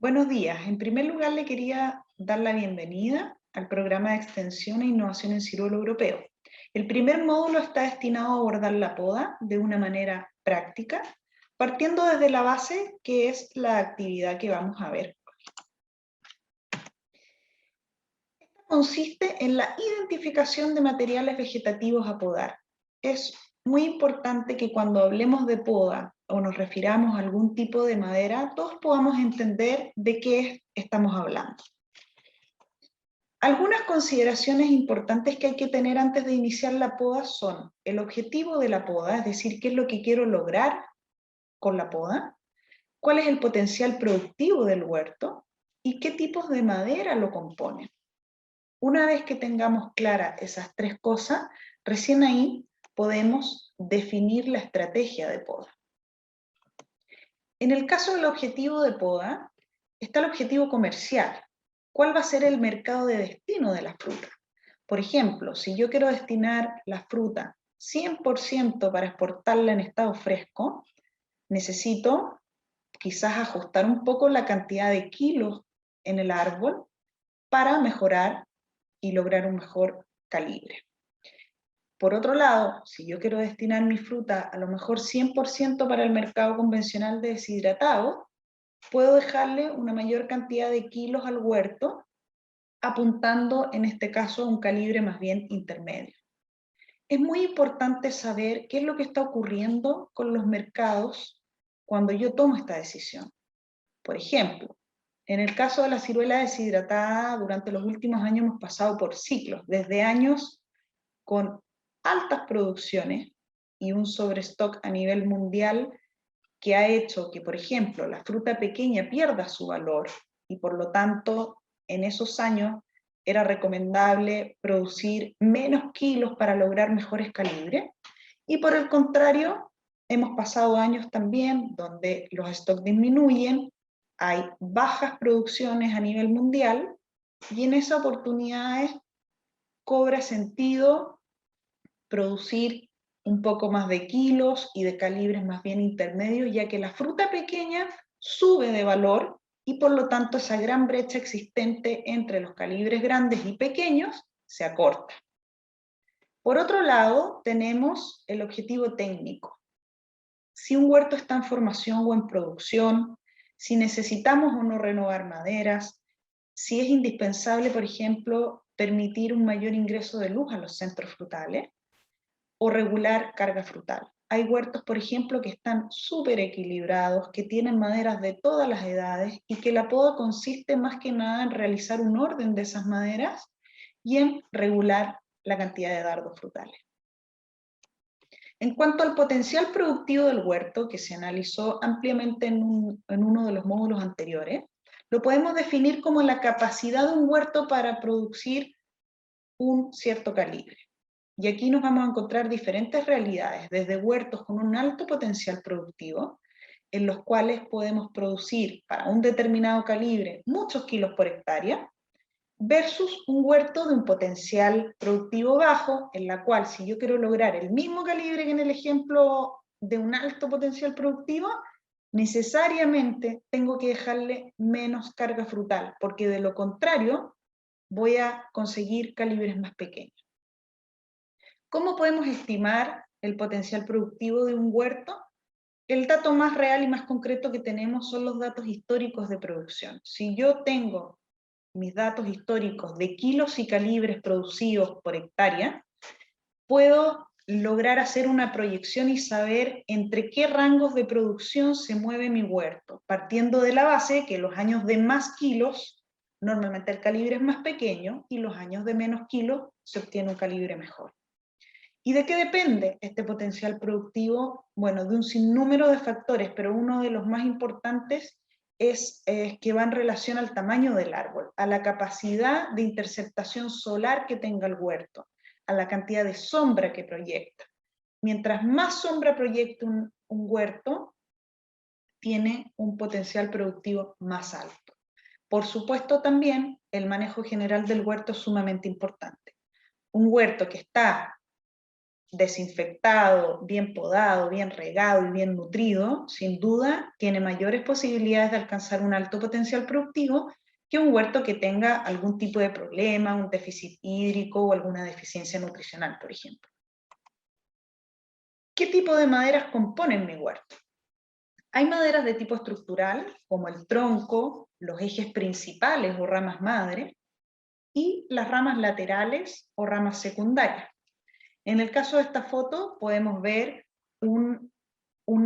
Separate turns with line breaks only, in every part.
Buenos días. En primer lugar, le quería dar la bienvenida al programa de extensión e innovación en ciruelo europeo. El primer módulo está destinado a abordar la poda de una manera práctica, partiendo desde la base, que es la actividad que vamos a ver. Esta consiste en la identificación de materiales vegetativos a podar. Es muy importante que cuando hablemos de poda o nos refiramos a algún tipo de madera, todos podamos entender de qué estamos hablando. Algunas consideraciones importantes que hay que tener antes de iniciar la poda son el objetivo de la poda, es decir, qué es lo que quiero lograr con la poda, cuál es el potencial productivo del huerto y qué tipos de madera lo componen. Una vez que tengamos claras esas tres cosas, recién ahí podemos definir la estrategia de poda. En el caso del objetivo de poda, está el objetivo comercial. ¿Cuál va a ser el mercado de destino de la fruta? Por ejemplo, si yo quiero destinar la fruta 100% para exportarla en estado fresco, necesito quizás ajustar un poco la cantidad de kilos en el árbol para mejorar y lograr un mejor calibre. Por otro lado, si yo quiero destinar mi fruta a lo mejor 100% para el mercado convencional de deshidratado, puedo dejarle una mayor cantidad de kilos al huerto, apuntando en este caso a un calibre más bien intermedio. Es muy importante saber qué es lo que está ocurriendo con los mercados cuando yo tomo esta decisión. Por ejemplo, en el caso de la ciruela deshidratada, durante los últimos años hemos pasado por ciclos, desde años con altas producciones y un sobrestock a nivel mundial que ha hecho que, por ejemplo, la fruta pequeña pierda su valor y por lo tanto en esos años era recomendable producir menos kilos para lograr mejores calibres. Y por el contrario, hemos pasado años también donde los stocks disminuyen, hay bajas producciones a nivel mundial y en esas oportunidades cobra sentido producir un poco más de kilos y de calibres más bien intermedios, ya que la fruta pequeña sube de valor y por lo tanto esa gran brecha existente entre los calibres grandes y pequeños se acorta. Por otro lado, tenemos el objetivo técnico. Si un huerto está en formación o en producción, si necesitamos o no renovar maderas, si es indispensable, por ejemplo, permitir un mayor ingreso de luz a los centros frutales, o regular carga frutal. Hay huertos, por ejemplo, que están súper equilibrados, que tienen maderas de todas las edades y que la poda consiste más que nada en realizar un orden de esas maderas y en regular la cantidad de dardos frutales. En cuanto al potencial productivo del huerto, que se analizó ampliamente en uno de los módulos anteriores, lo podemos definir como la capacidad de un huerto para producir un cierto calibre. Y aquí nos vamos a encontrar diferentes realidades, desde huertos con un alto potencial productivo, en los cuales podemos producir para un determinado calibre muchos kilos por hectárea, versus un huerto de un potencial productivo bajo, en la cual si yo quiero lograr el mismo calibre que en el ejemplo de un alto potencial productivo, necesariamente tengo que dejarle menos carga frutal, porque de lo contrario voy a conseguir calibres más pequeños. ¿Cómo podemos estimar el potencial productivo de un huerto? El dato más real y más concreto que tenemos son los datos históricos de producción. Si yo tengo mis datos históricos de kilos y calibres producidos por hectárea, puedo lograr hacer una proyección y saber entre qué rangos de producción se mueve mi huerto, partiendo de la base que los años de más kilos, normalmente el calibre es más pequeño, y los años de menos kilos se obtiene un calibre mejor. ¿Y de qué depende este potencial productivo? Bueno, de un sinnúmero de factores, pero uno de los más importantes es que va en relación al tamaño del árbol, a la capacidad de interceptación solar que tenga el huerto, a la cantidad de sombra que proyecta. Mientras más sombra proyecta un huerto, tiene un potencial productivo más alto. Por supuesto, también el manejo general del huerto es sumamente importante. Un huerto que está desinfectado, bien podado, bien regado y bien nutrido, sin duda tiene mayores posibilidades de alcanzar un alto potencial productivo que un huerto que tenga algún tipo de problema, un déficit hídrico o alguna deficiencia nutricional, por ejemplo. ¿Qué tipo de maderas componen mi huerto? Hay maderas de tipo estructural, como el tronco, los ejes principales o ramas madre, y las ramas laterales o ramas secundarias. En el caso de esta foto podemos ver un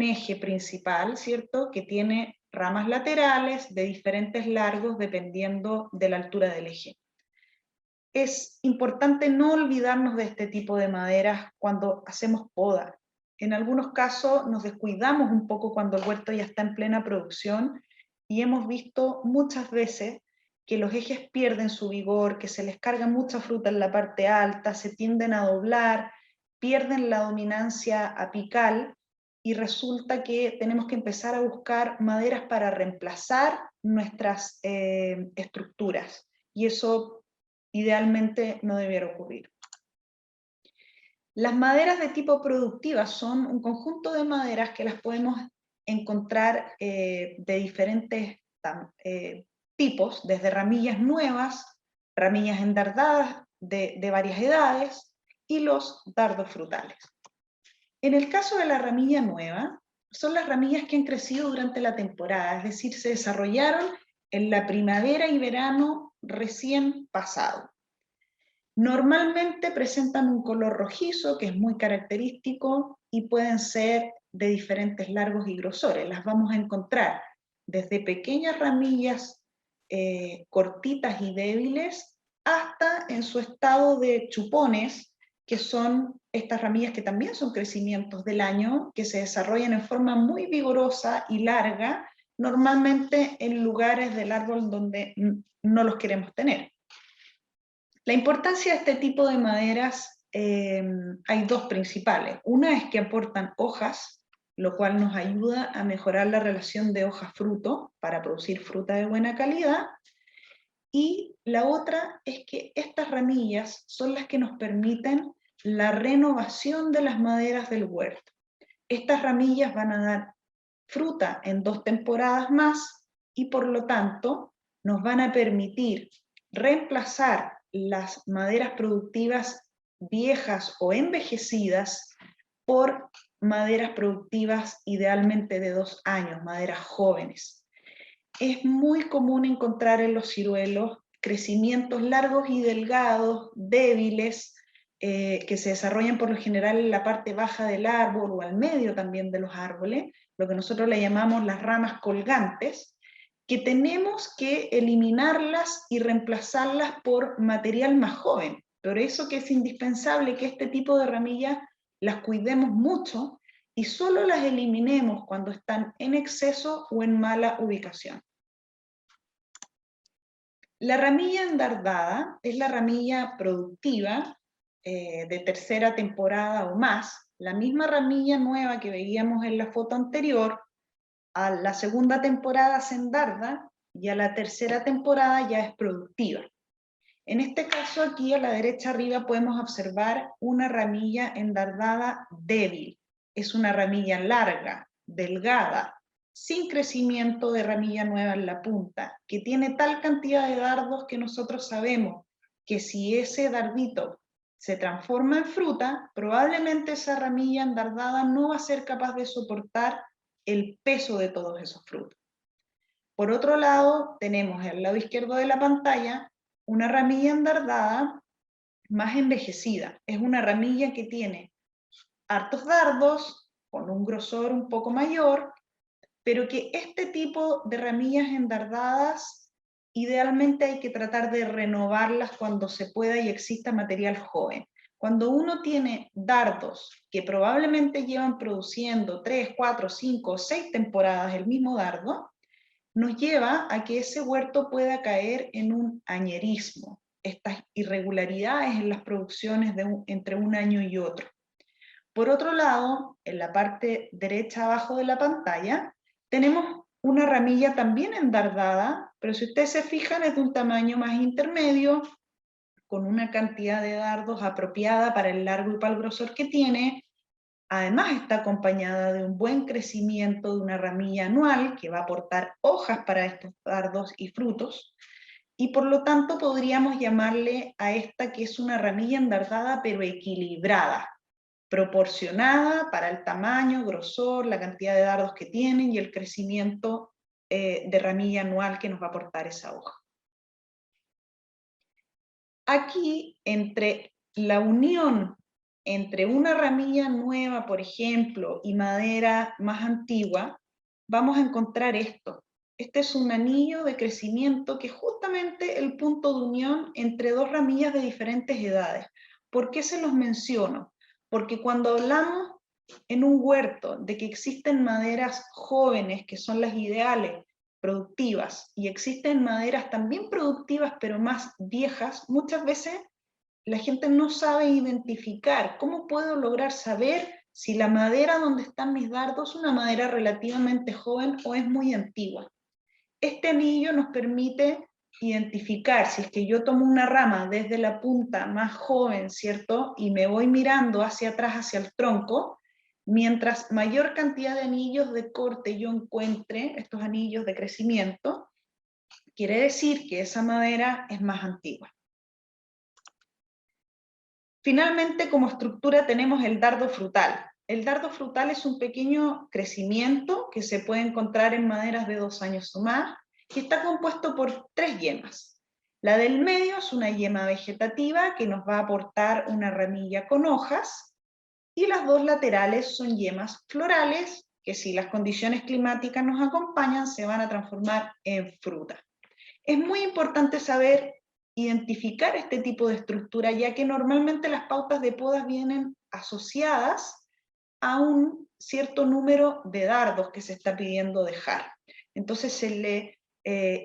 eje principal, ¿cierto?, que tiene ramas laterales de diferentes largos dependiendo de la altura del eje. Es importante no olvidarnos de este tipo de maderas cuando hacemos poda. En algunos casos nos descuidamos un poco cuando el huerto ya está en plena producción y hemos visto muchas veces que los ejes pierden su vigor, que se les carga mucha fruta en la parte alta, se tienden a doblar, pierden la dominancia apical y resulta que tenemos que empezar a buscar maderas para reemplazar nuestras estructuras. Y eso idealmente no debiera ocurrir. Las maderas de tipo productiva son un conjunto de maderas que las podemos encontrar de diferentes tipos, desde ramillas nuevas, ramillas endardadas de varias edades y los dardos frutales. En el caso de la ramilla nueva, son las ramillas que han crecido durante la temporada, es decir, se desarrollaron en la primavera y verano recién pasado. Normalmente presentan un color rojizo, que es muy característico, y pueden ser de diferentes largos y grosores. Las vamos a encontrar desde pequeñas ramillas cortitas y débiles, hasta en su estado de chupones, que son estas ramillas que también son crecimientos del año, que se desarrollan en forma muy vigorosa y larga, normalmente en lugares del árbol donde no los queremos tener. La importancia de este tipo de maderas, hay dos principales. Una es que aportan hojas, lo cual nos ayuda a mejorar la relación de hoja-fruto para producir fruta de buena calidad. Y la otra es que estas ramillas son las que nos permiten la renovación de las maderas del huerto. Estas ramillas van a dar fruta en 2 temporadas más y por lo tanto nos van a permitir reemplazar las maderas productivas viejas o envejecidas por maderas productivas idealmente de 2 años, maderas jóvenes. Es muy común encontrar en los ciruelos crecimientos largos y delgados, débiles, que se desarrollan por lo general en la parte baja del árbol o al medio también de los árboles, lo que nosotros le llamamos las ramas colgantes, que tenemos que eliminarlas y reemplazarlas por material más joven. Por eso que es indispensable que este tipo de ramillas las cuidemos mucho y solo las eliminemos cuando están en exceso o en mala ubicación. La ramilla endardada es la ramilla productiva de tercera temporada o más. La misma ramilla nueva que veíamos en la foto anterior, a la segunda temporada se endarda y a la tercera temporada ya es productiva. En este caso aquí a la derecha arriba podemos observar una ramilla endardada débil. Es una ramilla larga, delgada, sin crecimiento de ramilla nueva en la punta, que tiene tal cantidad de dardos que nosotros sabemos que si ese dardito se transforma en fruta, probablemente esa ramilla endardada no va a ser capaz de soportar el peso de todos esos frutos. Por otro lado, tenemos al lado izquierdo de la pantalla una ramilla endardada más envejecida. Es una ramilla que tiene hartos dardos, con un grosor un poco mayor, pero que este tipo de ramillas endardadas, idealmente hay que tratar de renovarlas cuando se pueda y exista material joven. Cuando uno tiene dardos que probablemente llevan produciendo 3, 4, 5 o 6 temporadas el mismo dardo, nos lleva a que ese huerto pueda caer en un añerismo, estas irregularidades en las producciones entre un año y otro. Por otro lado, en la parte derecha abajo de la pantalla, tenemos una ramilla también endardada, pero si ustedes se fijan es de un tamaño más intermedio, con una cantidad de dardos apropiada para el largo y para el grosor que tiene. Además está acompañada de un buen crecimiento de una ramilla anual que va a aportar hojas para estos dardos y frutos, y por lo tanto podríamos llamarle a esta que es una ramilla endardada pero equilibrada, proporcionada para el tamaño, grosor, la cantidad de dardos que tienen y el crecimiento de ramilla anual que nos va a aportar esa hoja. Aquí, entre la unión entre una ramilla nueva, por ejemplo, y madera más antigua, vamos a encontrar esto. Este es un anillo de crecimiento que es justamente el punto de unión entre dos ramillas de diferentes edades. ¿Por qué se los menciono? Porque cuando hablamos en un huerto de que existen maderas jóvenes, que son las ideales, productivas, y existen maderas también productivas pero más viejas, muchas veces la gente no sabe identificar. ¿Cómo puedo lograr saber si la madera donde están mis dardos es una madera relativamente joven o es muy antigua? Este anillo nos permite identificar, si es que yo tomo una rama desde la punta más joven, ¿cierto? Y me voy mirando hacia atrás, hacia el tronco, mientras mayor cantidad de anillos de corte yo encuentre, estos anillos de crecimiento, quiere decir que esa madera es más antigua. Finalmente, como estructura tenemos el dardo frutal. El dardo frutal es un pequeño crecimiento que se puede encontrar en maderas de 2 años o más, que está compuesto por 3 yemas. La del medio es una yema vegetativa que nos va a aportar una ramilla con hojas, y las 2 laterales son yemas florales, que si las condiciones climáticas nos acompañan, se van a transformar en fruta. Es muy importante saber identificar este tipo de estructura, ya que normalmente las pautas de podas vienen asociadas a un cierto número de dardos que se está pidiendo dejar. Entonces se le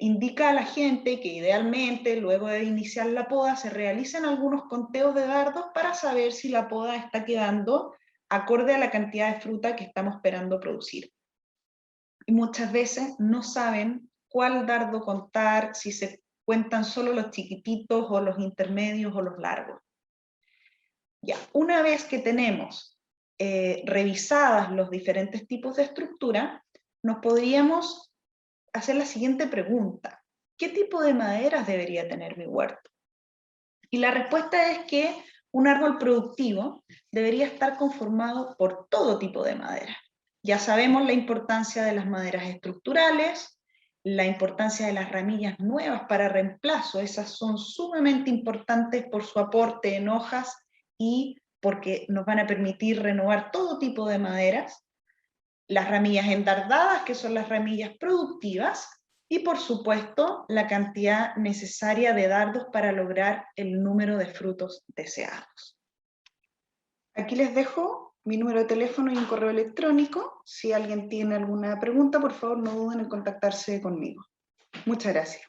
indica a la gente que idealmente, luego de iniciar la poda, se realicen algunos conteos de dardos para saber si la poda está quedando acorde a la cantidad de fruta que estamos esperando producir. Y muchas veces no saben cuál dardo contar, si se cuentan solo los chiquititos o los intermedios o los largos. Ya, una vez que tenemos revisadas los diferentes tipos de estructura, nos podríamos hacer la siguiente pregunta: ¿qué tipo de maderas debería tener mi huerto? Y la respuesta es que un árbol productivo debería estar conformado por todo tipo de madera. Ya sabemos la importancia de las maderas estructurales, la importancia de las ramillas nuevas para reemplazo, esas son sumamente importantes por su aporte en hojas y porque nos van a permitir renovar todo tipo de maderas. Las ramillas endardadas, que son las ramillas productivas, y por supuesto la cantidad necesaria de dardos para lograr el número de frutos deseados. Aquí les dejo mi número de teléfono y un correo electrónico. Si alguien tiene alguna pregunta, por favor no duden en contactarse conmigo. Muchas gracias.